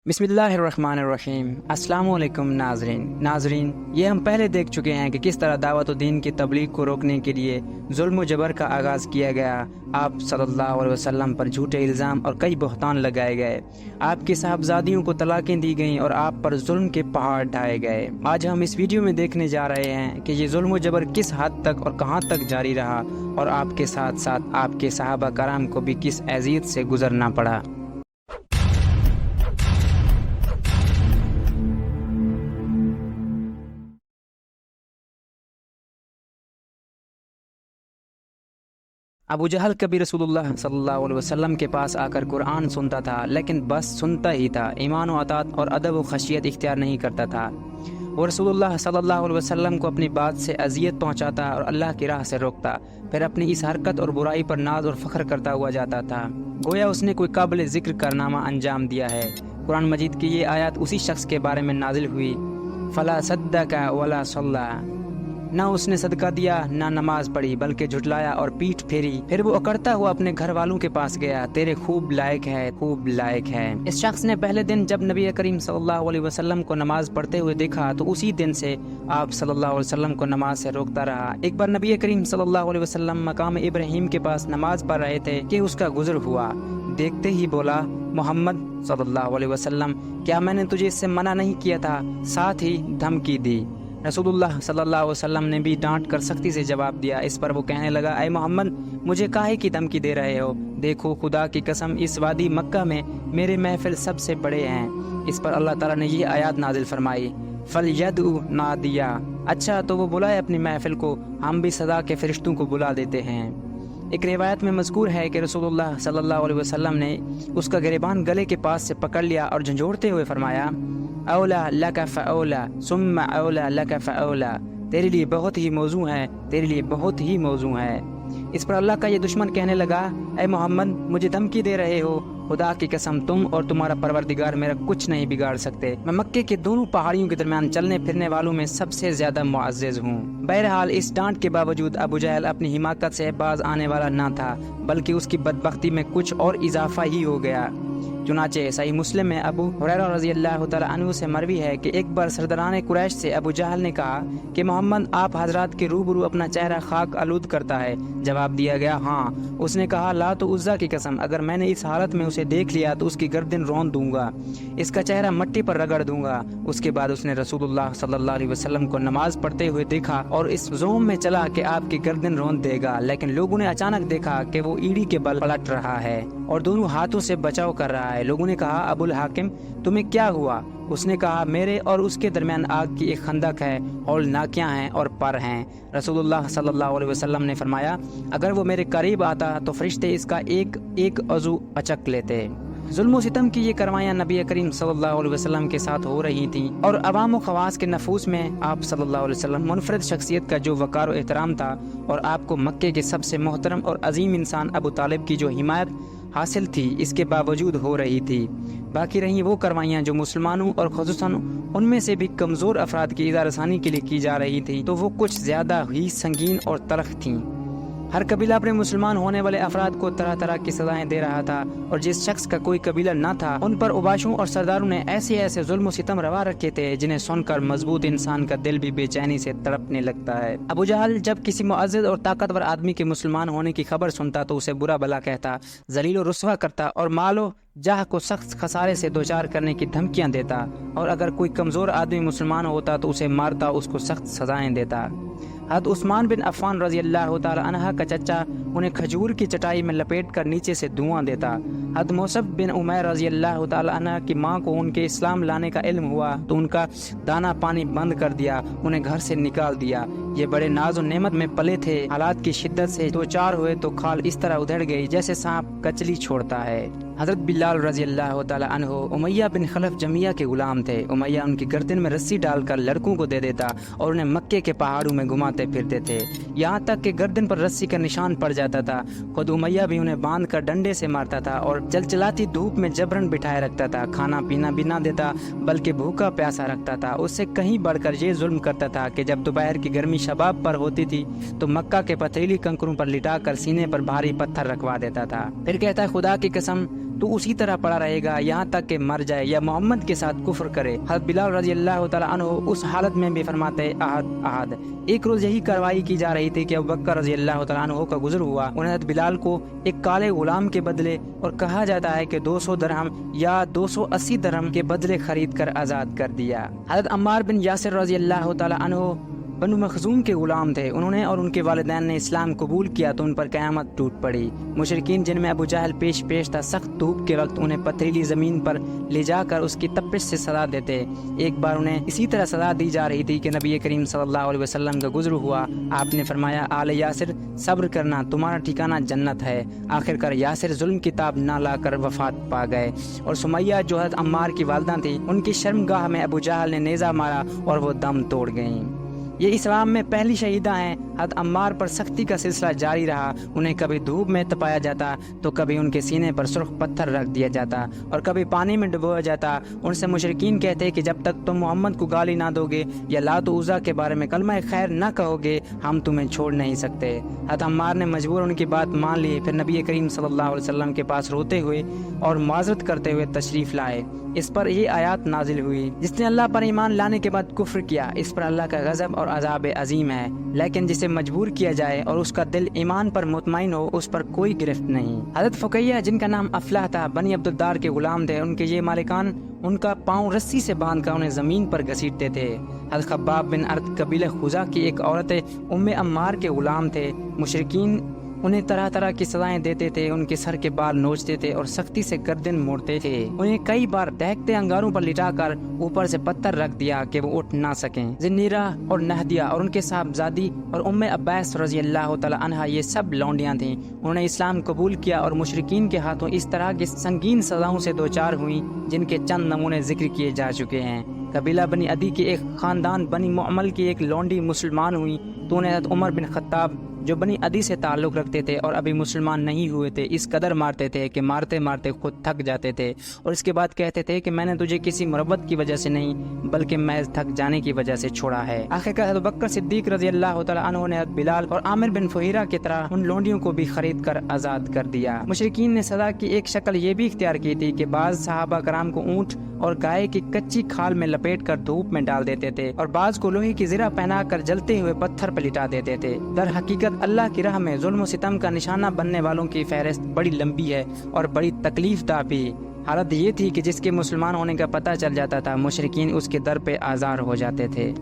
بسم اللہ الرحمن الرحیم۔ السلام علیکم ناظرین، یہ ہم پہلے دیکھ چکے ہیں کہ کس طرح دعوت و دین کی تبلیغ کو روکنے کے لیے ظلم و جبر کا آغاز کیا گیا۔ آپ صلی اللہ علیہ وسلم پر جھوٹے الزام اور کئی بہتان لگائے گئے، آپ کی صاحبزادیوں کو طلاقیں دی گئیں اور آپ پر ظلم کے پہاڑ ڈھائے گئے۔ آج ہم اس ویڈیو میں دیکھنے جا رہے ہیں کہ یہ ظلم و جبر کس حد تک اور کہاں تک جاری رہا، اور آپ کے ساتھ ساتھ آپ کے صحابہ کرام کو بھی کس اذیت سے گزرنا پڑا۔ ابو جہل کبھی رسول اللہ صلی اللہ علیہ وسلم کے پاس آ کر قرآن سنتا تھا، لیکن بس سنتا ہی تھا، ایمان و اطاعت اور ادب و خشیت اختیار نہیں کرتا تھا۔ وہ رسول اللہ صلی اللہ علیہ وسلم کو اپنی بات سے اذیت پہنچاتا اور اللہ کی راہ سے روکتا، پھر اپنی اس حرکت اور برائی پر ناز اور فخر کرتا ہوا جاتا تھا، گویا اس نے کوئی قابل ذکر کارنامہ انجام دیا ہے۔ قرآن مجید کی یہ آیات اسی شخص کے بارے میں نازل ہوئی، فلا صدق ولا صلی، نہ اس نے صدقہ دیا نہ نماز پڑھی بلکہ جھٹلایا اور پیٹھ پھیری، پھر وہ اکڑتا ہوا اپنے گھر والوں کے پاس گیا، تیرے خوب لائق ہے۔ اس شخص نے پہلے دن جب نبی کریم صلی اللہ علیہ وسلم کو نماز پڑھتے ہوئے دیکھا تو اسی دن سے آپ صلی اللہ علیہ وسلم کو نماز سے روکتا رہا۔ ایک بار نبی کریم صلی اللہ علیہ وسلم مقام ابراہیم کے پاس نماز پڑھ رہے تھے کہ اس کا گزر ہوا، دیکھتے ہی بولا، محمد صلی اللہ علیہ وسلم، کیا میں نے تجھے اس سے منع نہیں کیا تھا؟ ساتھ ہی دھمکی دی۔ رسول اللہ صلی اللہ علیہ وسلم نے بھی ڈانٹ کر سختی سے جواب دیا۔ اس پر وہ کہنے لگا، اے محمد، مجھے کاہے کی دھمکی دے رہے ہو؟ دیکھو، خدا کی قسم، اس وادی مکہ میں میرے محفل سب سے بڑے ہیں۔ اس پر اللہ تعالیٰ نے یہ آیات نازل فرمائی، فَلْيَدْعُ نَادِيَهُ، اچھا تو وہ بلائے اپنی محفل کو، ہم بھی صدا کے فرشتوں کو بلا دیتے ہیں۔ ایک روایت میں مذکور ہے کہ رسول اللہ صلی اللہ علیہ وسلم نے اس کا گریبان گلے کے پاس سے پکڑ لیا اور جھنجھوڑتے ہوئے فرمایا، اولا لک فاولا ثم اولا لک فاولا، تیرے لیے بہت ہی موزوں ہے، تیرے لیے بہت ہی موزوں ہے۔ اس پر اللہ کا یہ دشمن کہنے لگا، اے محمد، مجھے دھمکی دے رہے ہو؟ خدا کی قسم، تم اور تمہارا پروردگار میرا کچھ نہیں بگاڑ سکتے، میں مکے کے دونوں پہاڑیوں کے درمیان چلنے پھرنے والوں میں سب سے زیادہ معزز ہوں۔ بہرحال اس ڈانٹ کے باوجود ابو جہل اپنی حماقت سے باز آنے والا نہ تھا، بلکہ اس کی بدبختی میں کچھ اور اضافہ ہی ہو گیا۔ چنانچہ صحیح مسلم میں ابو ہریرہ رضی اللہ تعالیٰ عنہ سے مروی ہے کہ ایک بار سرداران قریش سے ابو جہل نے کہا کہ محمد آپ حضرات کے روبرو اپنا چہرہ خاک آلود کرتا ہے؟ جواب دیا گیا، ہاں۔ اس نے کہا، لات و عزا کی قسم، اگر میں نے اس حالت میں اسے دیکھ لیا تو اس کی گردن رون دوں گا، اس کا چہرہ مٹی پر رگڑ دوں گا۔ اس کے بعد اس نے رسول اللہ صلی اللہ علیہ وسلم کو نماز پڑھتے ہوئے دیکھا اور اس زوم میں چلا کہ آپ کی گردن رون دے گا، لیکن لوگوں نے اچانک دیکھا کہ وہ ایڑی کے بل پلٹ رہا ہے اور دونوں ہاتھوں سے بچاؤ کر رہا ہے۔ لوگوں نے کہا، ابو الحاکم، تمہیں کیا ہوا؟ اس نے کہا، میرے اور اس کے درمیان آگ کی ایک خندق ہے، ہول ناکیاں ہیں اور پر ہیں۔ رسول اللہ صلی اللہ علیہ وسلم نے فرمایا، اگر وہ میرے قریب آتا تو فرشتے اس کا ایک ایک عضو اچک لیتے۔ ظلم و ستم کی یہ کروائیاں نبی کریم صلی اللہ علیہ وسلم کے ساتھ ہو رہی تھیں، اور عوام و خواص کے نفوس میں آپ صلی اللہ علیہ وسلم منفرد شخصیت کا جو وقار و احترام تھا، اور آپ کو مکے کے سب سے محترم اور عظیم انسان ابو طالب کی جو حمایت حاصل تھی، اس کے باوجود ہو رہی تھی۔ باقی رہیں وہ کروائیاں جو مسلمانوں اور خصوصاً ان میں سے بھی کمزور افراد کی اظہار ثانی کے لیے کی جا رہی تھی، تو وہ کچھ زیادہ ہی سنگین اور تلخ تھیں۔ ہر قبیلہ اپنے مسلمان ہونے والے افراد کو طرح طرح کی سزائیں دے رہا تھا، اور جس شخص کا کوئی قبیلہ نہ تھا ان پر اوباشوں اور سرداروں نے ایسے ظلم و ستم روا رکھے تھے جنہیں سن کر مضبوط انسان کا دل بھی بے چینی سے تڑپنے لگتا ہے۔ ابو جہل جب کسی معزز اور طاقتور آدمی کے مسلمان ہونے کی خبر سنتا تو اسے برا بھلا کہتا، ذلیل و رسوا کرتا اور مال و جاہ کو سخت خسارے سے دوچار کرنے کی دھمکیاں دیتا، اور اگر کوئی کمزور آدمی مسلمان ہوتا تو اسے مارتا، اس کو سخت سزائیں دیتا۔ حضرت عثمان بن عفان رضی اللہ تعالی عنہ کا چچا انہیں کھجور کی چٹائی میں لپیٹ کر نیچے سے دھواں دیتا۔ حضرت مصعب بن عمیر رضی اللہ تعالی عنہ کی ماں کو ان کے اسلام لانے کا علم ہوا تو ان کا دانا پانی بند کر دیا، انہیں گھر سے نکال دیا۔ یہ بڑے ناز و نعمت میں پلے تھے، حالات کی شدت سے دو چار ہوئے تو کھال اس طرح ادھڑ گئی جیسے سانپ کچلی چھوڑتا ہے۔ حضرت بلال رضی اللہ تعالی عنہ امیہ بن خلف جمیہ کے غلام تھے۔ امیہ ان کی گردن میں رسی ڈال کر لڑکوں کو دے دیتا اور انہیں مکے کے پہاڑوں میں گھماتے پھرتے تھے، یہاں تک کہ گردن پر رسی کا نشان پڑ جاتا تھا۔ خود امیہ بھی انہیں باندھ کر ڈنڈے سے مارتا تھا اور چلچلاتی دھوپ میں جبرن بٹھائے رکھتا تھا، کھانا پینا بھی نہ دیتا بلکہ بھوکا پیاسا رکھتا تھا۔ اس سے کہیں بڑھ کر یہ ظلم کرتا تھا کہ جب دوپہر کی گرمی شباب پر ہوتی تھی تو مکہ کے پتھریلی کنکروں پر لٹا کر سینے پر بھاری پتھر رکھوا دیتا تھا، پھر کہتا، خدا کی قسم، تو اسی طرح پڑا رہے گا یہاں تک کہ مر جائے یا محمد کے ساتھ کفر کرے۔ حضرت بلال رضی اللہ تعالیٰ عنہ اس حالت میں بھی فرماتے احد احد۔ ایک روز یہی کارروائی کی جا رہی تھی کہ ابوبکر رضی اللہ تعالیٰ عنہ کا گزر ہوا۔ انہیں حضرت بلال کو ایک کالے غلام کے بدلے، اور کہا جاتا ہے کہ 200 درہم یا 280 درہم کے بدلے خرید کر آزاد کر دیا۔ حضرت عمار بن یاسر رضی اللہ تعالیٰ عنہ بنو مخزوم کے غلام تھے۔ انہوں نے اور ان کے والدین نے اسلام قبول کیا تو ان پر قیامت ٹوٹ پڑی۔ مشرکین جن میں ابو جہل پیش تھا، سخت دھوپ کے وقت انہیں پتھریلی زمین پر لے جا کر اس کی تپش سے سزا دیتے۔ ایک بار انہیں اسی طرح سزا دی جا رہی تھی کہ نبی کریم صلی اللہ علیہ وسلم کا گزر ہوا۔ آپ نے فرمایا آل یاسر صبر کرنا، تمہارا ٹھکانہ جنت ہے۔ آخرکار یاسر ظلم کتاب نہ لا کر وفات پا گئے، اور سمیہ جو حضرت عمار کی والدہ تھی، ان کی شرمگاہ میں ابو جہل نے نیزہ مارا اور وہ دم توڑ گئیں۔ یہ اسلام میں پہلی شہیدہ ہیں۔ حضرت عمار پر سختی کا سلسلہ جاری رہا۔ انہیں کبھی دھوپ میں تپایا جاتا تو کبھی ان کے سینے پر سرخ پتھر رکھ دیا جاتا اور کبھی پانی میں ڈبویا جاتا۔ ان سے مشرکین کہتے کہ جب تک تم محمد کو گالی نہ دو گے یا لات و عزیٰ کے بارے میں کلمہ خیر نہ کہو گے، ہم تمہیں چھوڑ نہیں سکتے۔ حضرت عمار نے مجبور ان کی بات مان لی۔ پھر نبی کریم صلی اللہ علیہ وسلم کے پاس روتے ہوئے اور معذرت کرتے ہوئے تشریف لائے۔ اس پر یہ آیات نازل ہوئی، جس نے اللہ پر ایمان لانے کے بعد کفر کیا، اس پر اللہ کا غضب اور عذاب عظیم ہے، لیکن جسے مجبور کیا جائے اور اس کا دل ایمان پر مطمئن ہو، اس پر کوئی گرفت نہیں۔ حضرت فقیہ جن کا نام افلاح تھا، بنی عبدالدار کے غلام تھے۔ ان کے یہ مالکان ان کا پاؤں رسی سے باندھ کر انہیں زمین پر گھسیٹتے تھے۔ حضرت خباب بن ارد قبیلہ خزا کی ایک عورت ام عمار کے غلام تھے۔ مشرکین انہیں طرح طرح کی سزائیں دیتے تھے، ان کے سر کے بال نوچتے تھے اور سختی سے گردن موڑتے تھے۔ انہیں کئی بار دہکتے انگاروں پر لٹا کر اوپر سے پتھر رکھ دیا کہ وہ اٹھ نہ سکیں۔ زنیرہ اور نہدیہ اور ان کے صاحبزادی اور ام عباس رضی اللہ تعالی عنہا یہ سب لونڈیاں تھیں۔ انہوں نے اسلام قبول کیا اور مشرکین کے ہاتھوں اس طرح کی سنگین سزاؤں سے دوچار ہوئیں جن کے چند نمونے ذکر کیے جا چکے ہیں۔ قبیلہ بنی عدی کے ایک خاندان بنی معمل کی ایک لونڈی مسلمان ہوئی تو انہیں حضرت عمر بن خطاب جو بنی عدی سے تعلق رکھتے تھے اور ابھی مسلمان نہیں ہوئے تھے، اس قدر مارتے تھے کہ مارتے مارتے خود تھک جاتے تھے، اور اس کے بعد کہتے تھے کہ میں نے تجھے کسی مربت کی وجہ سے نہیں بلکہ محض تھک جانے کی وجہ سے چھوڑا ہے۔ آخرکار حضرت بکر صدیق رضی اللہ تعالیٰ عنہ نے حضرت بلال اور عامر بن فہیرہ کی طرح ان لونڈیوں کو بھی خرید کر آزاد کر دیا۔ مشرکین نے سزا کی ایک شکل یہ بھی اختیار کی تھی کہ بعض صحابہ کرام کو اونٹ اور گائے کی کچی کھال میں لپیٹ کر دھوپ میں ڈال دیتے تھے اور بعض کو لوہے کی زرہ پہنا کر جلتے ہوئے پتھر پر لٹا دیتے تھے۔ در حقیقت اللہ کی راہ میں ظلم و ستم کا نشانہ بننے والوں کی فہرست بڑی لمبی ہے اور بڑی تکلیف دہ بھی۔ حالت یہ تھی کہ جس کے مسلمان ہونے کا پتہ چل جاتا تھا، مشرکین اس کے در پہ آزار ہو جاتے تھے۔